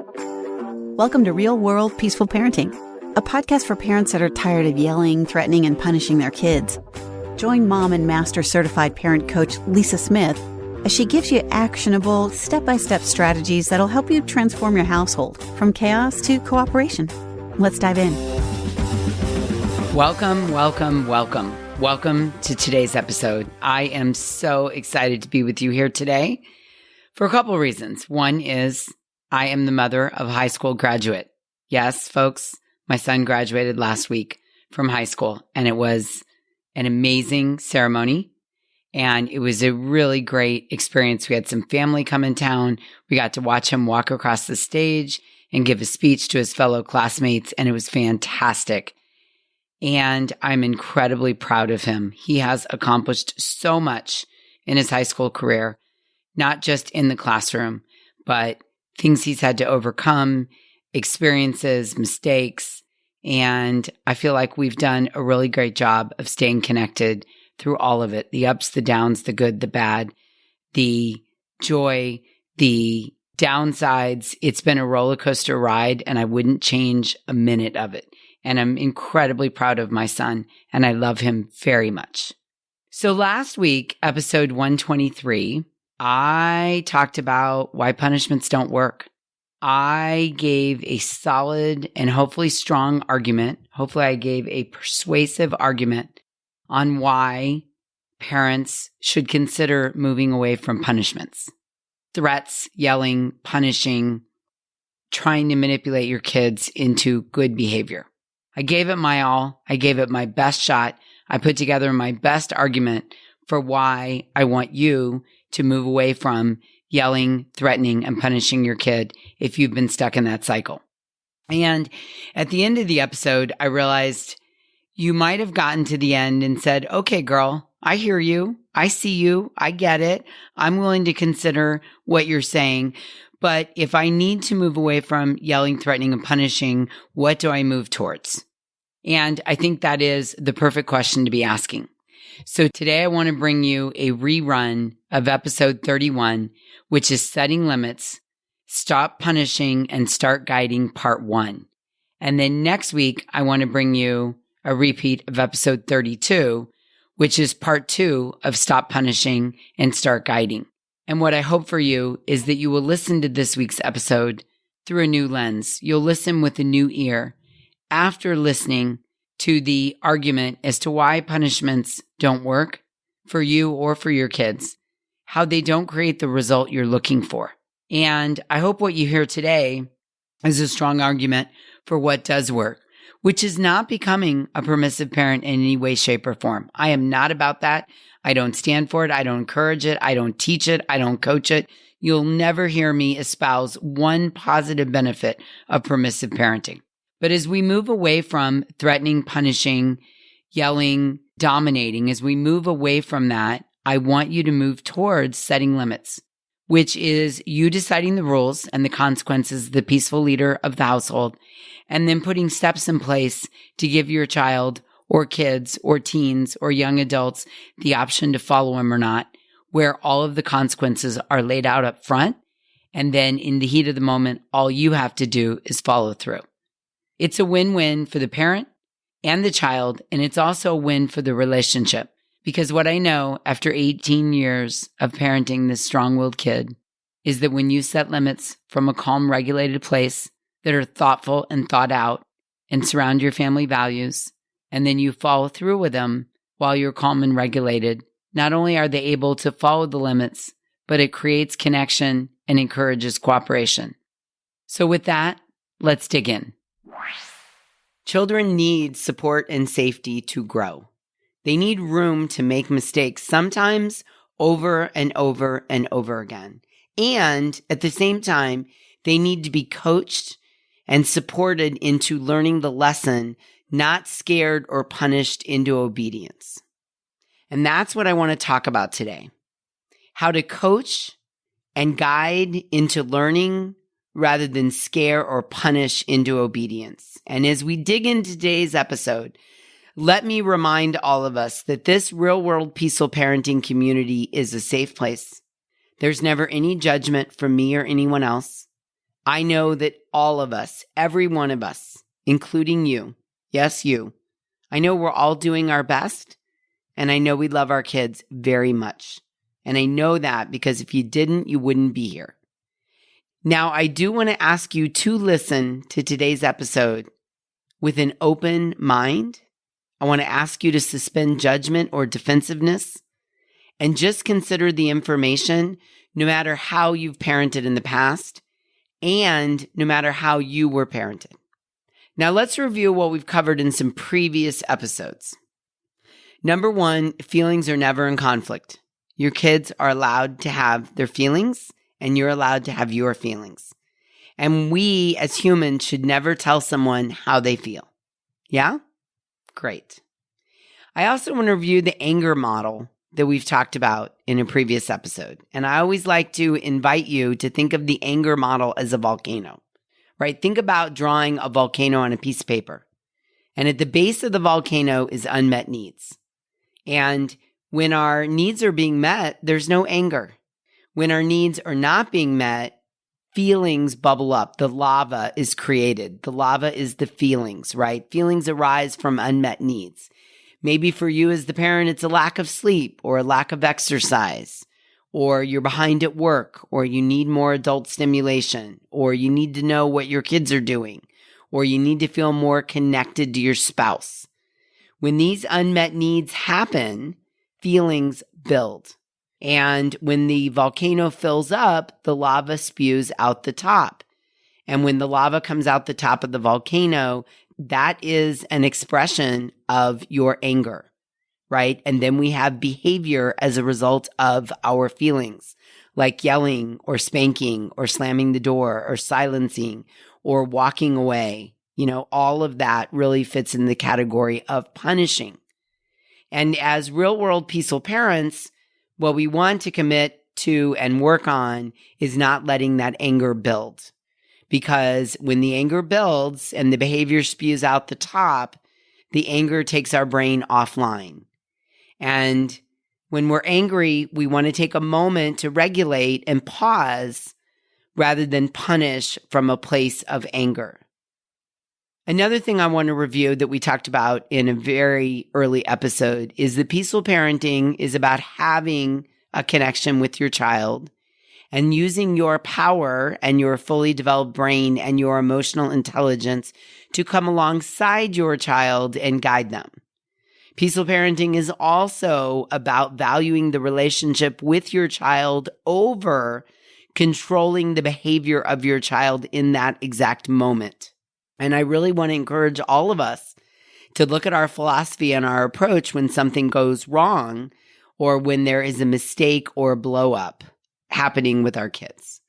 Welcome to Real World Peaceful Parenting, a podcast for parents that are tired of yelling, threatening, and punishing their kids. Join mom and master certified parent coach Lisa Smith as she gives you actionable, step-by-step strategies that'll help you transform your household from chaos to cooperation. Let's dive in. Welcome to today's episode. I am so excited to be with you here today for a couple of reasons. One is I am the mother of a high school graduate. Yes, folks, my son graduated last week from high school, and it was an amazing ceremony, and it was a really great experience. We had some family come in town. We got to watch him walk across the stage and give a speech to his fellow classmates, and it was fantastic. And I'm incredibly proud of him. He has accomplished so much in his high school career, not just in the classroom, but things he's had to overcome, experiences, mistakes. And I feel like we've done a really great job of staying connected through all of it. The ups, the downs, the good, the bad, the joy, the downsides. It's been a roller coaster ride, and I wouldn't change a minute of it. And I'm incredibly proud of my son, and I love him very much. So last week, episode 123, I talked about why punishments don't work. I gave a solid and hopefully strong argument. Hopefully I gave a persuasive argument on why parents should consider moving away from punishments. Threats, yelling, punishing, trying to manipulate your kids into good behavior. I gave it my all. I gave it my best shot. I put together my best argument for why I want you to move away from yelling, threatening, and punishing your kid if you've been stuck in that cycle. And at the end of the episode, I realized you might have gotten to the end and said, okay, girl, I hear you. I see you. I get it. I'm willing to consider what you're saying. But if I need to move away from yelling, threatening, and punishing, what do I move towards? And I think that is the perfect question to be asking. So today I want to bring you a rerun of episode 31, which is Setting Limits, Stop Punishing, and Start Guiding Part 1. And then next week, I want to bring you a repeat of episode 32, which is Part 2 of Stop Punishing and Start Guiding. And what I hope for you is that you will listen to this week's episode through a new lens. You'll listen with a new ear after listening to the argument as to why punishments don't work for you or for your kids, how they don't create the result you're looking for. And I hope what you hear today is a strong argument for what does work, which is not becoming a permissive parent in any way, shape, or form. I am not about that. I don't stand for it. I don't encourage it. I don't teach it. I don't coach it. You'll never hear me espouse one positive benefit of permissive parenting. But as we move away from threatening, punishing, yelling, dominating, as we move away from that, I want you to move towards setting limits, which is you deciding the rules and the consequences, the peaceful leader of the household, and then putting steps in place to give your child or kids or teens or young adults the option to follow them or not, where all of the consequences are laid out up front. And then in the heat of the moment, all you have to do is follow through. It's a win-win for the parent and the child, and it's also a win for the relationship. Because what I know after 18 years of parenting this strong-willed kid is that when you set limits from a calm, regulated place that are thoughtful and thought out and surround your family values, and then you follow through with them while you're calm and regulated, not only are they able to follow the limits, but it creates connection and encourages cooperation. So with that, let's dig in. Children need support and safety to grow. They need room to make mistakes, sometimes over and over and over again. And at the same time, they need to be coached and supported into learning the lesson, not scared or punished into obedience. And that's what I want to talk about today. How to coach and guide into learning rather than scare or punish into obedience. And as we dig into today's episode, let me remind all of us that this real-world peaceful parenting community is a safe place. There's never any judgment from me or anyone else. I know that all of us, every one of us, including you, yes, you, I know we're all doing our best, and I know we love our kids very much. And I know that because if you didn't, you wouldn't be here. Now, I do want to ask you to listen to today's episode with an open mind. I want to ask you to suspend judgment or defensiveness and just consider the information no matter how you've parented in the past and no matter how you were parented. Now, let's review what we've covered in some previous episodes. Number one, feelings are never in conflict. Your kids are allowed to have their feelings, and you're allowed to have your feelings. And we, as humans, should never tell someone how they feel. Yeah? Great. I also want to review the anger model that we've talked about in a previous episode. And I always like to invite you to think of the anger model as a volcano, right? Think about drawing a volcano on a piece of paper. And at the base of the volcano is unmet needs. And when our needs are being met, there's no anger. When our needs are not being met, feelings bubble up. The lava is created. The lava is the feelings, right? Feelings arise from unmet needs. Maybe for you as the parent, it's a lack of sleep or a lack of exercise, or you're behind at work, or you need more adult stimulation, or you need to know what your kids are doing, or you need to feel more connected to your spouse. When these unmet needs happen, feelings build. And when the volcano fills up, the lava spews out the top. And when the lava comes out the top of the volcano, that is an expression of your anger, right? And then we have behavior as a result of our feelings, like yelling or spanking or slamming the door or silencing or walking away. You know, all of that really fits in the category of punishing. And as real world peaceful parents, what we want to commit to and work on is not letting that anger build. Because when the anger builds and the behavior spews out the top, the anger takes our brain offline. And when we're angry, we want to take a moment to regulate and pause rather than punish from a place of anger. Another thing I want to review that we talked about in a very early episode is that peaceful parenting is about having a connection with your child and using your power and your fully developed brain and your emotional intelligence to come alongside your child and guide them. Peaceful parenting is also about valuing the relationship with your child over controlling the behavior of your child in that exact moment. And I really want to encourage all of us to look at our philosophy and our approach when something goes wrong or when there is a mistake or blow up happening with our kids.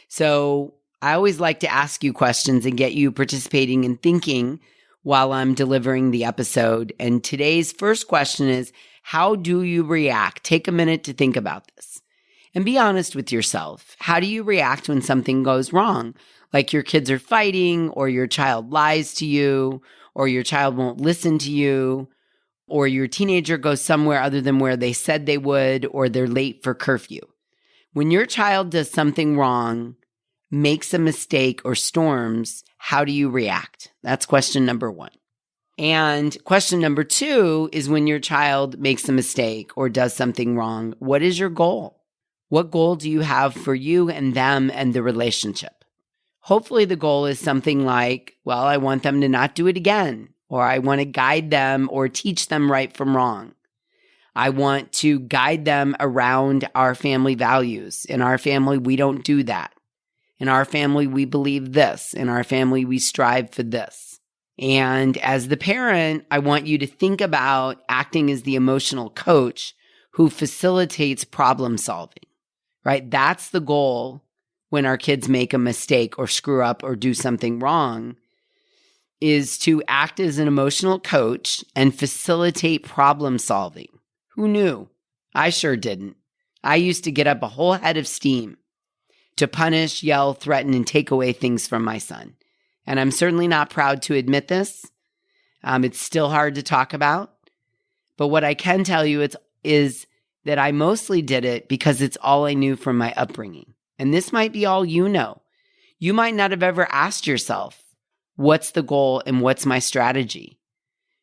So I always like to ask you questions and get you participating and thinking while I'm delivering the episode. And today's first question is, how do you react? Take a minute to think about this and be honest with yourself. How do you react when something goes wrong? Like your kids are fighting, or your child lies to you, or your child won't listen to you, or your teenager goes somewhere other than where they said they would, or they're late for curfew. When your child does something wrong, makes a mistake, or storms, how do you react? That's question number one. And question number two is when your child makes a mistake or does something wrong, what is your goal? What goal do you have for you and them and the relationship? Hopefully the goal is something like, well, I want them to not do it again, or I want to guide them or teach them right from wrong. I want to guide them around our family values. In our family, we don't do that. In our family, we believe this. In our family, we strive for this. And as the parent, I want you to think about acting as the emotional coach who facilitates problem solving, right? That's the goal when our kids make a mistake or screw up or do something wrong, is to act as an emotional coach and facilitate problem solving. Who knew? I sure didn't. I used to get up a whole head of steam to punish, yell, threaten, and take away things from my son. And I'm certainly not proud to admit this. It's still hard to talk about. But what I can tell you is that I mostly did it because it's all I knew from my upbringing. And this might be all you know. You might not have ever asked yourself, what's the goal and what's my strategy?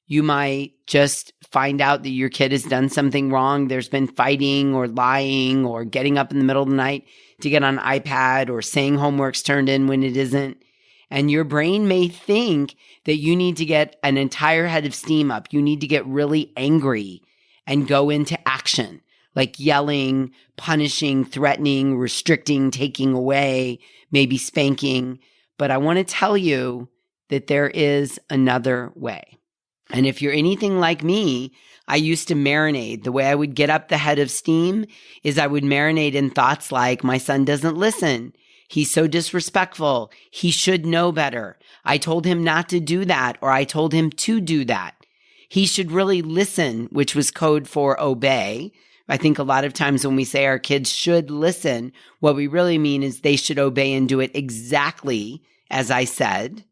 You might just find out that your kid has done something wrong. There's been fighting or lying or getting up in the middle of the night to get on an iPad or saying homework's turned in when it isn't. And your brain may think that you need to get an entire head of steam up. You need to get really angry and go into action, like yelling, punishing, threatening, restricting, taking away, maybe spanking. But I want to tell you that there is another way. And if you're anything like me, I used to marinate. The way I would get up the head of steam is I would marinate in thoughts like, my son doesn't listen. He's so disrespectful. He should know better. I told him not to do that, or I told him to do that. He should really listen, which was code for obey. I think a lot of times when we say our kids should listen, what we really mean is they should obey and do it exactly as I said,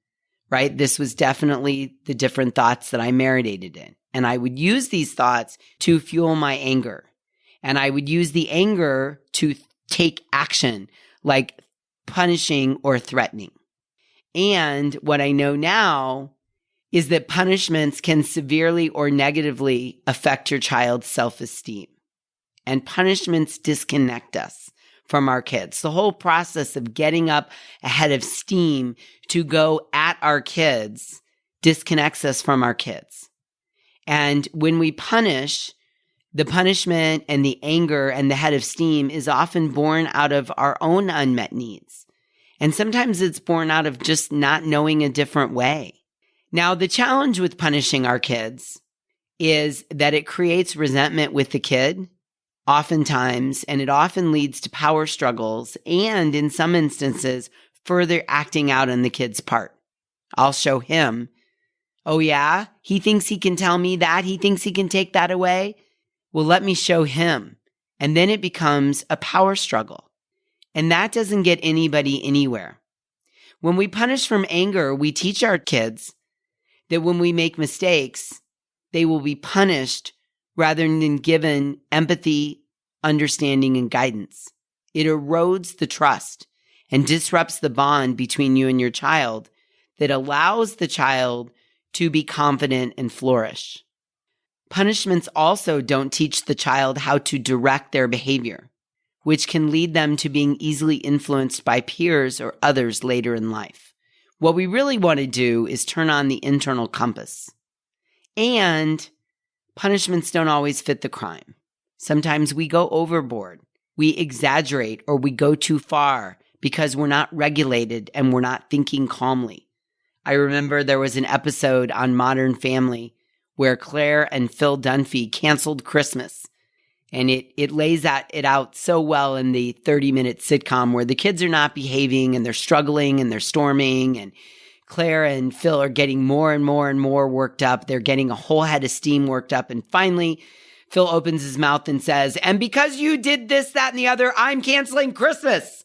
right? This was definitely the different thoughts that I marinated in. And I would use these thoughts to fuel my anger. And I would use the anger to take action, like punishing or threatening. And what I know now is that punishments can severely or negatively affect your child's self-esteem. And punishments disconnect us from our kids. The whole process of getting up a head of steam to go at our kids disconnects us from our kids. And when we punish, the punishment and the anger and the head of steam is often born out of our own unmet needs. And sometimes it's born out of just not knowing a different way. Now, the challenge with punishing our kids is that it creates resentment with the kid, oftentimes, and it often leads to power struggles and, in some instances, further acting out on the kid's part. I'll show him, oh yeah, he thinks he can tell me that, he thinks he can take that away. Well, let me show him. And then it becomes a power struggle. And that doesn't get anybody anywhere. When we punish from anger, we teach our kids that when we make mistakes, they will be punished rather than given empathy, understanding, and guidance. It erodes the trust and disrupts the bond between you and your child that allows the child to be confident and flourish. Punishments also don't teach the child how to direct their behavior, which can lead them to being easily influenced by peers or others later in life. What we really want to do is turn on the internal compass. And punishments don't always fit the crime. Sometimes we go overboard, we exaggerate, or we go too far because we're not regulated and we're not thinking calmly. I remember there was an episode on Modern Family where Claire and Phil Dunphy canceled Christmas. And it lays it out so well in the 30-minute sitcom where the kids are not behaving and they're struggling and they're storming, and Claire and Phil are getting more and more and more worked up. They're getting a whole head of steam worked up. And finally, Phil opens his mouth and says, and because you did this, that, and the other, I'm canceling Christmas.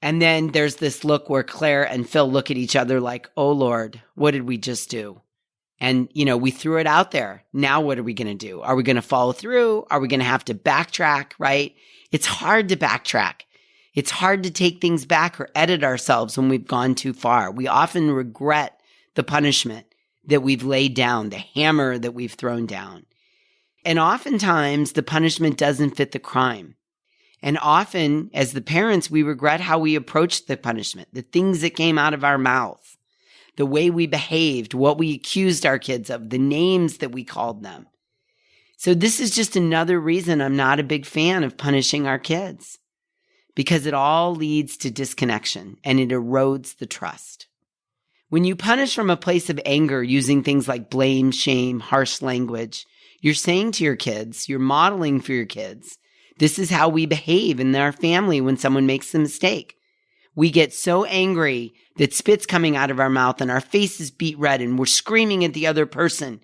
And then there's this look where Claire and Phil look at each other like, oh Lord, what did we just do? And, we threw it out there. Now what are we going to do? Are we going to follow through? Are we going to have to backtrack, right? It's hard to backtrack. It's hard to take things back or edit ourselves when we've gone too far. We often regret the punishment that we've laid down, the hammer that we've thrown down. And oftentimes the punishment doesn't fit the crime. And often as the parents, we regret how we approached the punishment, the things that came out of our mouth, the way we behaved, what we accused our kids of, the names that we called them. So this is just another reason I'm not a big fan of punishing our kids, because it all leads to disconnection and it erodes the trust. When you punish from a place of anger using things like blame, shame, harsh language, you're saying to your kids, you're modeling for your kids, this is how we behave in our family when someone makes a mistake. We get so angry that spit's coming out of our mouth and our faces beat red and we're screaming at the other person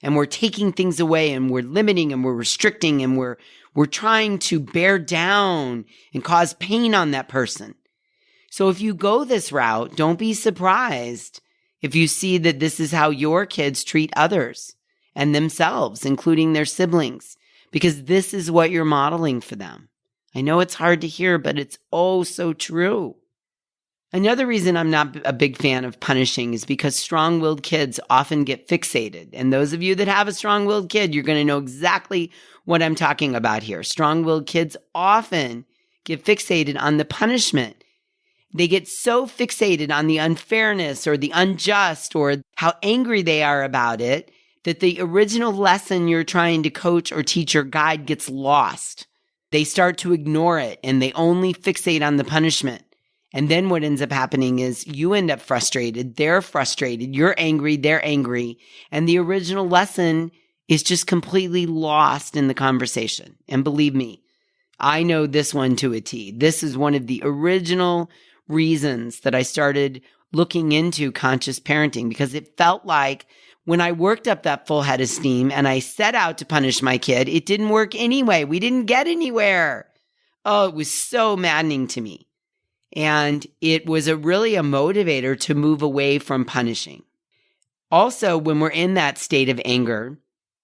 and we're taking things away and we're limiting and we're restricting and we're trying to bear down and cause pain on that person. So if you go this route, don't be surprised if you see that this is how your kids treat others and themselves, including their siblings, because this is what you're modeling for them. I know it's hard to hear, but it's oh so true. Another reason I'm not a big fan of punishing is because strong-willed kids often get fixated. And those of you that have a strong-willed kid, you're going to know exactly what I'm talking about here. Strong-willed kids often get fixated on the punishment. They get so fixated on the unfairness or the unjust or how angry they are about it that the original lesson you're trying to coach or teach or guide gets lost. They start to ignore it and they only fixate on the punishment. And then what ends up happening is you end up frustrated, they're frustrated, you're angry, they're angry, and the original lesson is just completely lost in the conversation. And believe me, I know this one to a T. This is one of the original reasons that I started looking into conscious parenting, because it felt like when I worked up that full head of steam and I set out to punish my kid, it didn't work anyway. We didn't get anywhere. Oh, it was so maddening to me. And it was really a motivator to move away from punishing. Also, when we're in that state of anger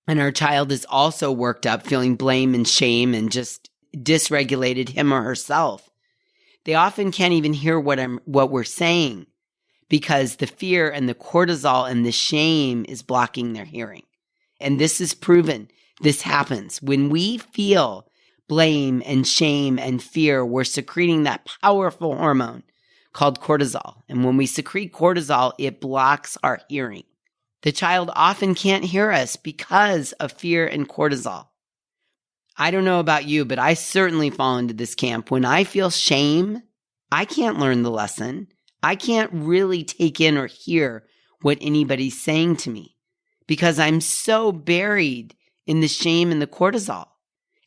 and our child is also worked up, feeling blame and shame and just dysregulated him or herself, they often can't even hear what we're saying because the fear and the cortisol and the shame is blocking their hearing. And this is proven. This happens. When we feel blame and shame and fear, we're secreting that powerful hormone called cortisol. And when we secrete cortisol, it blocks our hearing. The child often can't hear us because of fear and cortisol. I don't know about you, but I certainly fall into this camp. When I feel shame, I can't learn the lesson. I can't really take in or hear what anybody's saying to me because I'm so buried in the shame and the cortisol.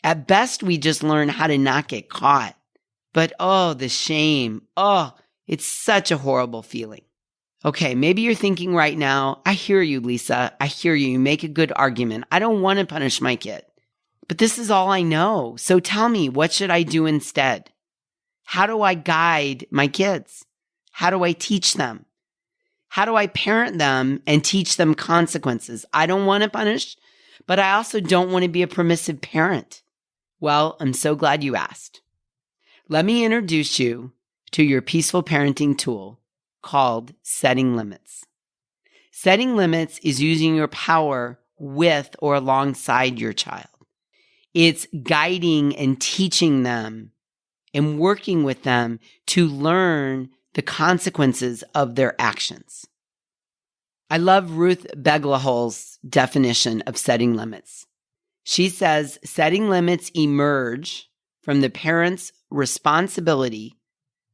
At best, we just learn how to not get caught. But oh, the shame. Oh, it's such a horrible feeling. Okay, maybe you're thinking right now, I hear you, Lisa. I hear you. You make a good argument. I don't want to punish my kid. But this is all I know. So tell me, what should I do instead? How do I guide my kids? How do I teach them? How do I parent them and teach them consequences? I don't want to punish, but I also don't want to be a permissive parent. Well, I'm so glad you asked. Let me introduce you to your peaceful parenting tool called setting limits. Setting limits is using your power with or alongside your child. It's guiding and teaching them and working with them to learn the consequences of their actions. I love Ruth Beglahol's definition of setting limits. She says setting limits emerge from the parents' responsibility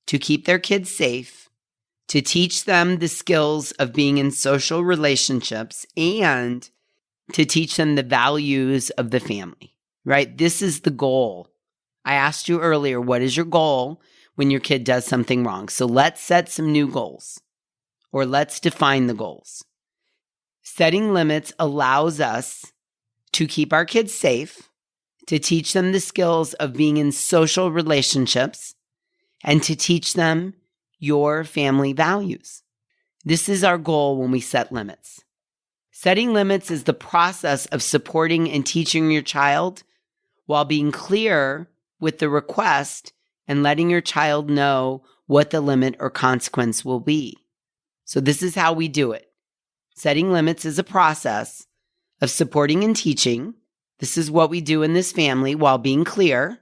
to keep their kids safe, to teach them the skills of being in social relationships, and to teach them the values of the family, right? This is the goal. I asked you earlier, what is your goal when your kid does something wrong? So let's set some new goals, or let's define the goals. Setting limits allows us to keep our kids safe, to teach them the skills of being in social relationships, and to teach them your family values. This is our goal when we set limits. Setting limits is the process of supporting and teaching your child while being clear with the request and letting your child know what the limit or consequence will be. So this is how we do it. Setting limits is a process of supporting and teaching. This is what we do in this family while being clear.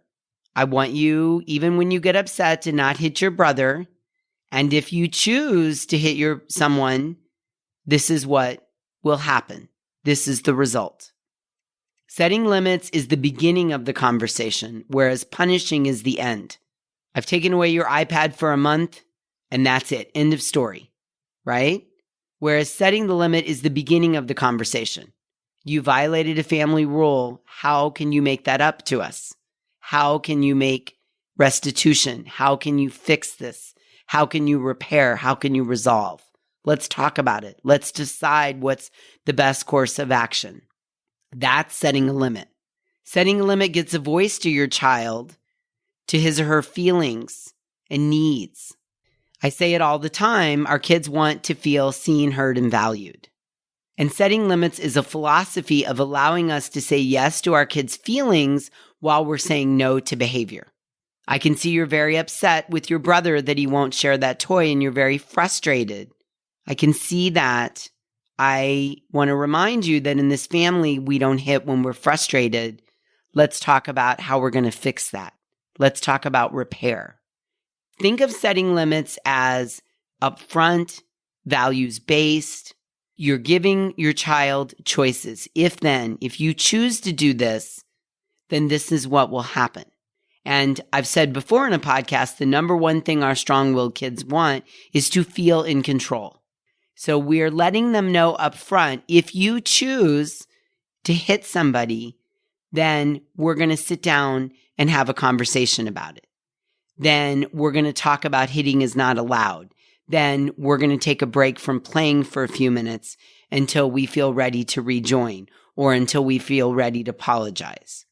I want you, even when you get upset, to not hit your brother. And if you choose to hit someone, this is what will happen. This is the result. Setting limits is the beginning of the conversation, whereas punishing is the end. I've taken away your iPad for a month, and that's it. End of story, right? Whereas setting the limit is the beginning of the conversation. You violated a family rule. How can you make that up to us? How can you make restitution? How can you fix this? How can you repair? How can you resolve? Let's talk about it. Let's decide what's the best course of action. That's setting a limit. Setting a limit gets a voice to your child, to his or her feelings and needs. I say it all the time. Our kids want to feel seen, heard, and valued. And setting limits is a philosophy of allowing us to say yes to our kids' feelings while we're saying no to behavior. I can see you're very upset with your brother that he won't share that toy and you're very frustrated. I can see that. I want to remind you that in this family, we don't hit when we're frustrated. Let's talk about how we're going to fix that. Let's talk about repair. Think of setting limits as upfront, values-based. You're giving your child choices. If you choose to do this, then this is what will happen. And I've said before in a podcast, the number one thing our strong-willed kids want is to feel in control. So we're letting them know up front, if you choose to hit somebody, then we're going to sit down and have a conversation about it. Then we're going to talk about hitting is not allowed. Then we're going to take a break from playing for a few minutes until we feel ready to rejoin or until we feel ready to apologize.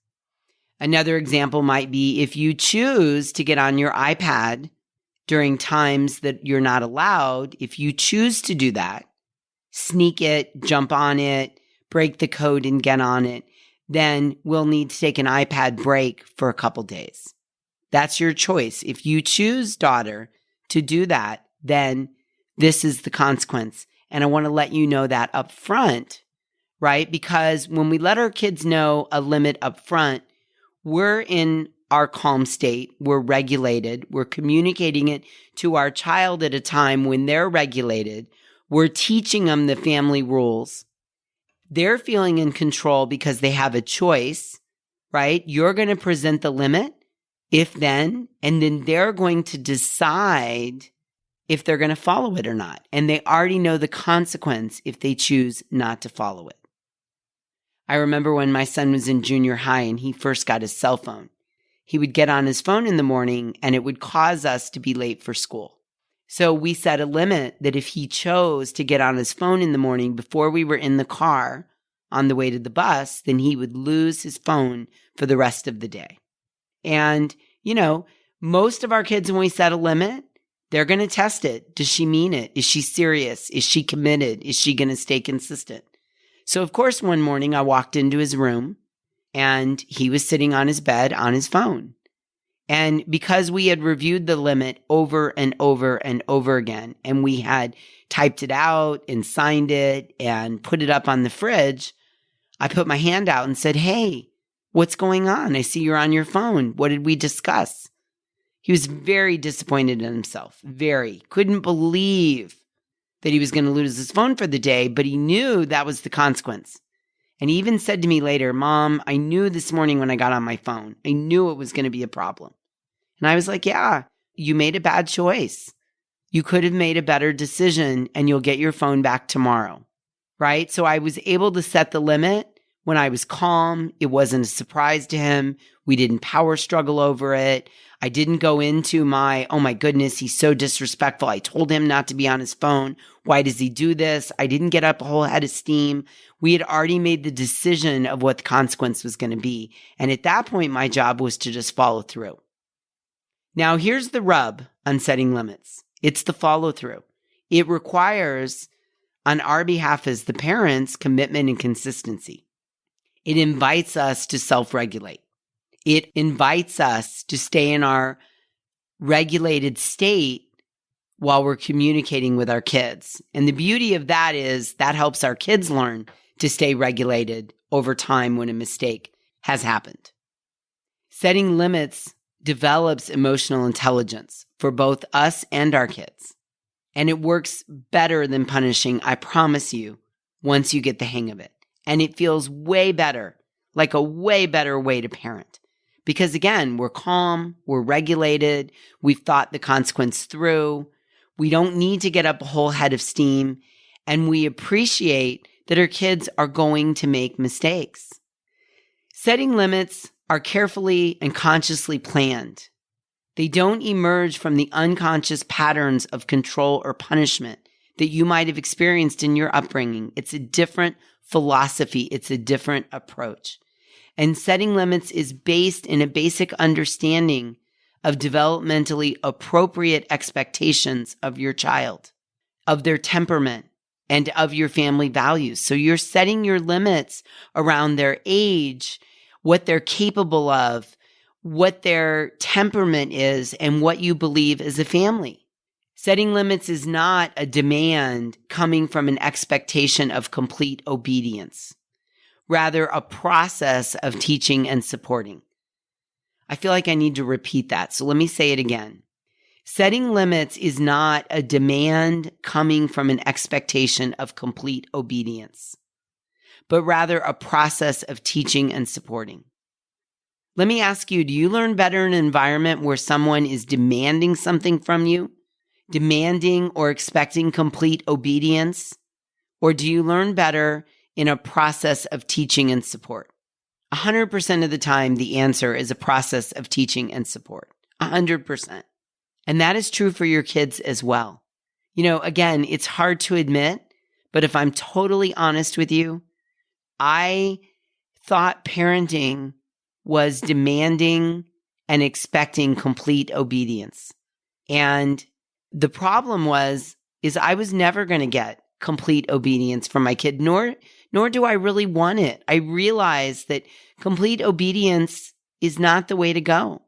Another example might be if you choose to get on your iPad during times that you're not allowed, if you choose to do that, sneak it, jump on it, break the code and get on it, then we'll need to take an iPad break for a couple days. That's your choice. If you choose, daughter, to do that, then this is the consequence. And I want to let you know that up front, right? Because when we let our kids know a limit up front, we're in our calm state. We're regulated. We're communicating it to our child at a time when they're regulated. We're teaching them the family rules. They're feeling in control because they have a choice, right? You're going to present the limit, if then, and then they're going to decide if they're going to follow it or not. And they already know the consequence if they choose not to follow it. I remember when my son was in junior high and he first got his cell phone. He would get on his phone in the morning and it would cause us to be late for school. So we set a limit that if he chose to get on his phone in the morning before we were in the car on the way to the bus, then he would lose his phone for the rest of the day. And, most of our kids, when we set a limit, they're going to test it. Does she mean it? Is she serious? Is she committed? Is she going to stay consistent? So, of course, one morning I walked into his room and he was sitting on his bed on his phone. And because we had reviewed the limit over and over and over again, and we had typed it out and signed it and put it up on the fridge, I put my hand out and said, "Hey, what's going on? I see you're on your phone. What did we discuss?" He was very disappointed in himself, very. Couldn't believe that he was going to lose his phone for the day, but he knew that was the consequence. And he even said to me later, "Mom, I knew this morning when I got on my phone, I knew it was going to be a problem." And I was like, "Yeah, you made a bad choice. You could have made a better decision and you'll get your phone back tomorrow." Right? So I was able to set the limit when I was calm. It wasn't a surprise to him. We didn't power struggle over it. I didn't go into oh my goodness, he's so disrespectful. I told him not to be on his phone. Why does he do this? I didn't get up a whole head of steam. We had already made the decision of what the consequence was going to be. And at that point, my job was to just follow through. Now, here's the rub on setting limits. It's the follow through. It requires, on our behalf as the parents, commitment and consistency. It invites us to self-regulate. It invites us to stay in our regulated state while we're communicating with our kids. And the beauty of that is that helps our kids learn to stay regulated over time when a mistake has happened. Setting limits develops emotional intelligence for both us and our kids. And it works better than punishing, I promise you, once you get the hang of it. And it feels way better, like a way better way to parent. Because again, we're calm, we're regulated, we've thought the consequence through, we don't need to get up a whole head of steam, and we appreciate that our kids are going to make mistakes. Setting limits are carefully and consciously planned. They don't emerge from the unconscious patterns of control or punishment that you might have experienced in your upbringing. It's a different philosophy. It's a different approach. And setting limits is based in a basic understanding of developmentally appropriate expectations of your child, of their temperament, and of your family values. So you're setting your limits around their age, what they're capable of, what their temperament is and what you believe as a family. Setting limits is not a demand coming from an expectation of complete obedience, rather a process of teaching and supporting. I feel like I need to repeat that, so let me say it again. Setting limits is not a demand coming from an expectation of complete obedience, but rather a process of teaching and supporting. Let me ask you, do you learn better in an environment where someone is demanding something from you, demanding or expecting complete obedience? Or do you learn better in a process of teaching and support? 100% of the time, the answer is a process of teaching and support. 100%. And that is true for your kids as well. Again, it's hard to admit, but if I'm totally honest with you, I thought parenting was demanding and expecting complete obedience. And the problem is I was never going to get complete obedience from my kid, nor do I really want it. I realize that complete obedience is not the way to go.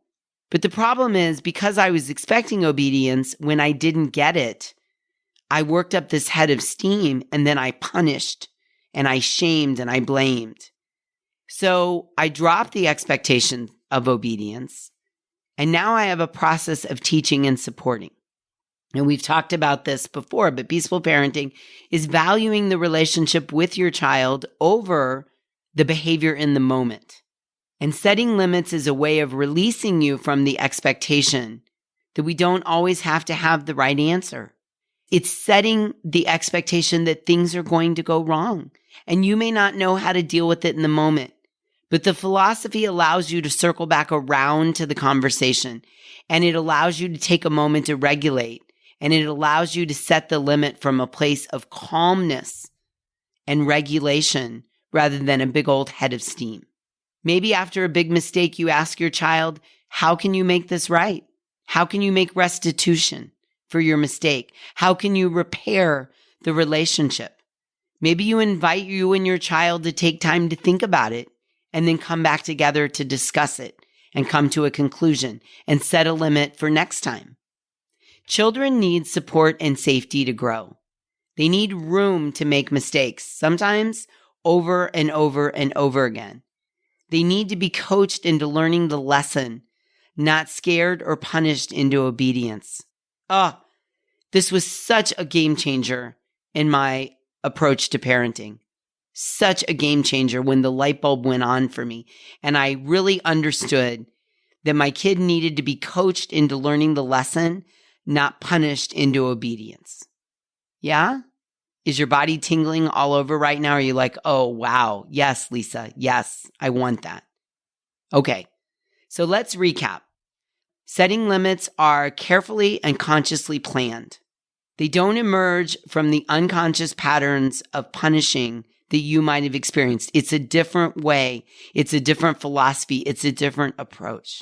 But the problem is, because I was expecting obedience, when I didn't get it, I worked up this head of steam, and then I punished and I shamed and I blamed. So I dropped the expectation of obedience, and now I have a process of teaching and supporting. And we've talked about this before, but peaceful parenting is valuing the relationship with your child over the behavior in the moment. And setting limits is a way of releasing you from the expectation that we don't always have to have the right answer. It's setting the expectation that things are going to go wrong, and you may not know how to deal with it in the moment. But the philosophy allows you to circle back around to the conversation, and it allows you to take a moment to regulate, and it allows you to set the limit from a place of calmness and regulation rather than a big old head of steam. Maybe after a big mistake, you ask your child, how can you make this right? How can you make restitution for your mistake? How can you repair the relationship? Maybe you invite you and your child to take time to think about it and then come back together to discuss it and come to a conclusion and set a limit for next time. Children need support and safety to grow. They need room to make mistakes, sometimes over and over and over again. They need to be coached into learning the lesson, not scared or punished into obedience. This was such a game changer in my approach to parenting. Such a game changer when the light bulb went on for me. And I really understood that my kid needed to be coached into learning the lesson, not punished into obedience. Yeah? Is your body tingling all over right now? Are you like, oh, wow. Yes, Lisa. Yes, I want that. Okay. So let's recap. Setting limits are carefully and consciously planned. They don't emerge from the unconscious patterns of punishing that you might have experienced. It's a different way. It's a different philosophy. It's a different approach.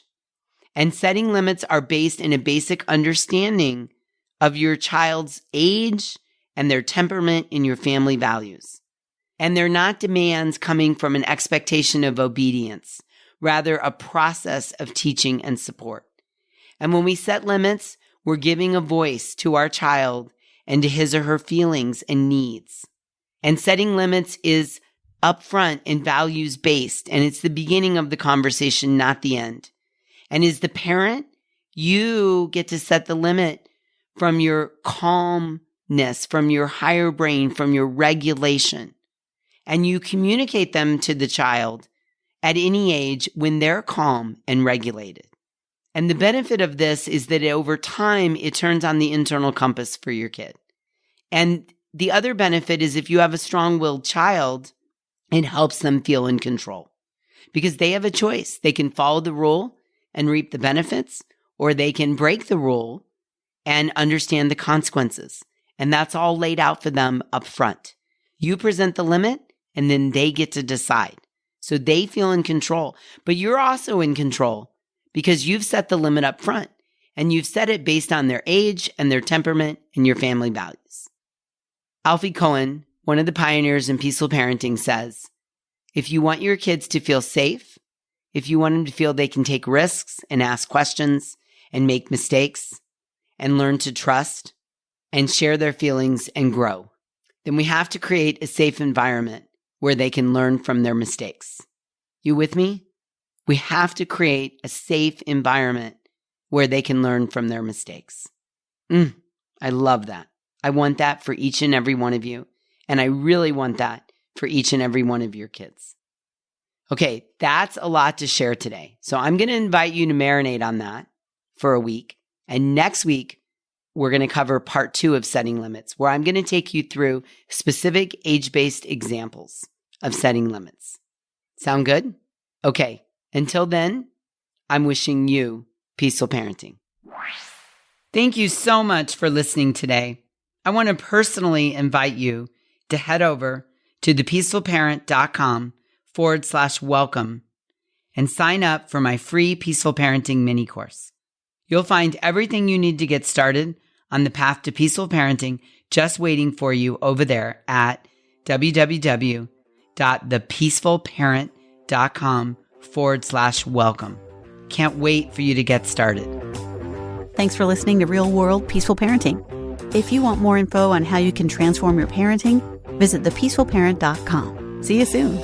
And setting limits are based in a basic understanding of your child's age and their temperament and your family values. And they're not demands coming from an expectation of obedience, rather a process of teaching and support. And when we set limits, we're giving a voice to our child and to his or her feelings and needs. And setting limits is upfront and values-based, and it's the beginning of the conversation, not the end. And as the parent, you get to set the limit from your calmness, from your higher brain, from your regulation. And you communicate them to the child at any age when they're calm and regulated. And the benefit of this is that over time, it turns on the internal compass for your kid. And the other benefit is if you have a strong-willed child, it helps them feel in control because they have a choice. They can follow the rule and reap the benefits, or they can break the rule and understand the consequences. And that's all laid out for them up front. You present the limit, and then they get to decide. So they feel in control. But you're also in control because you've set the limit up front, and you've set it based on their age and their temperament and your family values. Alfie Cohen, one of the pioneers in peaceful parenting, says, if you want your kids to feel safe, if you want them to feel they can take risks and ask questions and make mistakes and learn to trust and share their feelings and grow, then we have to create a safe environment where they can learn from their mistakes. You with me? We have to create a safe environment where they can learn from their mistakes. I love that. I want that for each and every one of you. And I really want that for each and every one of your kids. Okay, that's a lot to share today. So I'm going to invite you to marinate on that for a week. And next week, we're going to cover part 2 of setting limits, where I'm going to take you through specific age-based examples of setting limits. Sound good? Okay, until then, I'm wishing you peaceful parenting. Thank you so much for listening today. I want to personally invite you to head over to thepeacefulparent.com/welcome and sign up for my free Peaceful Parenting mini course. You'll find everything you need to get started on the path to peaceful parenting just waiting for you over there at www.thepeacefulparent.com/welcome. Can't wait for you to get started. Thanks for listening to Real World Peaceful Parenting. If you want more info on how you can transform your parenting, visit thepeacefulparent.com. See you soon.